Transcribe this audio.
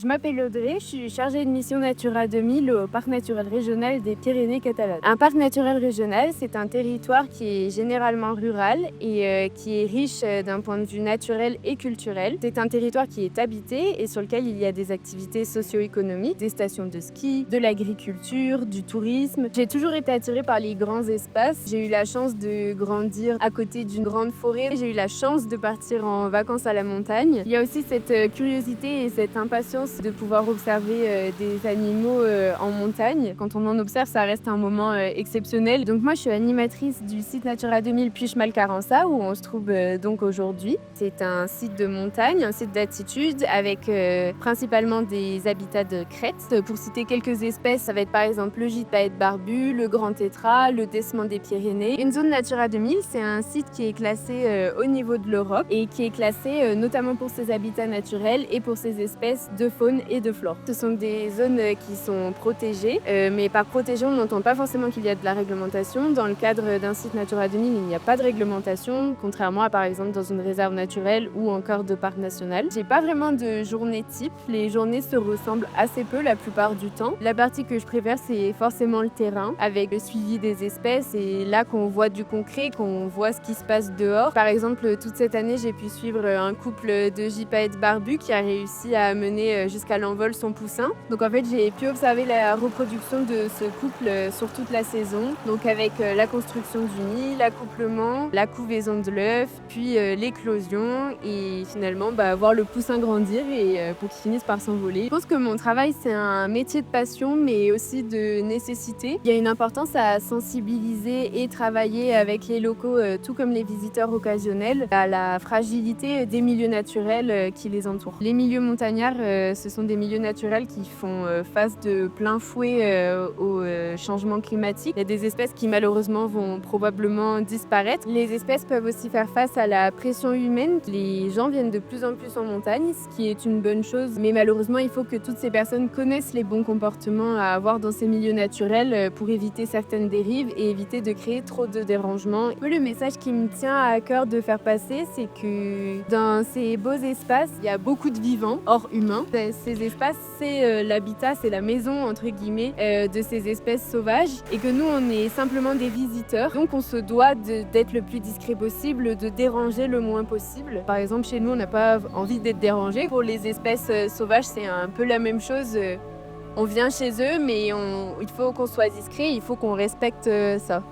Je m'appelle Audrey, je suis chargée de mission Natura 2000 au Parc naturel régional des Pyrénées catalanes. Un parc naturel régional, c'est un territoire qui est généralement rural et qui est riche d'un point de vue naturel et culturel. C'est un territoire qui est habité et sur lequel il y a des activités socio-économiques, des stations de ski, de l'agriculture, du tourisme. J'ai toujours été attirée par les grands espaces. J'ai eu la chance de grandir à côté d'une grande forêt. J'ai eu la chance de partir en vacances à la montagne. Il y a aussi cette curiosité et cette impatience de pouvoir observer des animaux en montagne. Quand on en observe, ça reste un moment exceptionnel. Donc moi, je suis animatrice du site Natura 2000 Puig-Malcarança où on se trouve donc aujourd'hui. C'est un site de montagne, un site d'altitude avec principalement des habitats de crête. Pour citer quelques espèces, ça va être par exemple le gypaète barbu, le grand tétras, le décement des Pyrénées. Une zone Natura 2000, c'est un site qui est classé au niveau de l'Europe et qui est classé notamment pour ses habitats naturels et pour ses espèces de faune et de flore. Ce sont des zones qui sont protégées, mais par protégées, on n'entend pas forcément qu'il y a de la réglementation. Dans le cadre d'un site Natura 2000, il n'y a pas de réglementation, contrairement à par exemple dans une réserve naturelle ou encore de parc national. J'ai pas vraiment de journée type, les journées se ressemblent assez peu la plupart du temps. La partie que je préfère, c'est forcément le terrain, avec le suivi des espèces et là qu'on voit du concret, qu'on voit ce qui se passe dehors. Par exemple, toute cette année, j'ai pu suivre un couple de gypaètes barbus qui a réussi à mener jusqu'à l'envol son poussin. Donc en fait, j'ai pu observer la reproduction de ce couple sur toute la saison. Donc avec la construction du nid, l'accouplement, la couvaison de l'œuf, puis l'éclosion et finalement voir le poussin grandir et pour qu'il finisse par s'envoler. Je pense que mon travail, c'est un métier de passion mais aussi de nécessité. Il y a une importance à sensibiliser et travailler avec les locaux, tout comme les visiteurs occasionnels, à la fragilité des milieux naturels qui les entourent. Les milieux montagnards, ce sont des milieux naturels qui font face de plein fouet au changement climatique. Il y a des espèces qui malheureusement vont probablement disparaître. Les espèces peuvent aussi faire face à la pression humaine. Les gens viennent de plus en plus en montagne, ce qui est une bonne chose. Mais malheureusement, il faut que toutes ces personnes connaissent les bons comportements à avoir dans ces milieux naturels pour éviter certaines dérives et éviter de créer trop de dérangements. Le message qui me tient à cœur de faire passer, c'est que dans ces beaux espaces, il y a beaucoup de vivants, hors humains. Ces espaces, c'est l'habitat, c'est la maison, entre guillemets, de ces espèces sauvages et que nous, on est simplement des visiteurs. Donc, on se doit d'être le plus discret possible, de déranger le moins possible. Par exemple, chez nous, on n'a pas envie d'être dérangé. Pour les espèces sauvages, c'est un peu la même chose. On vient chez eux, mais il faut qu'on soit discret, il faut qu'on respecte ça.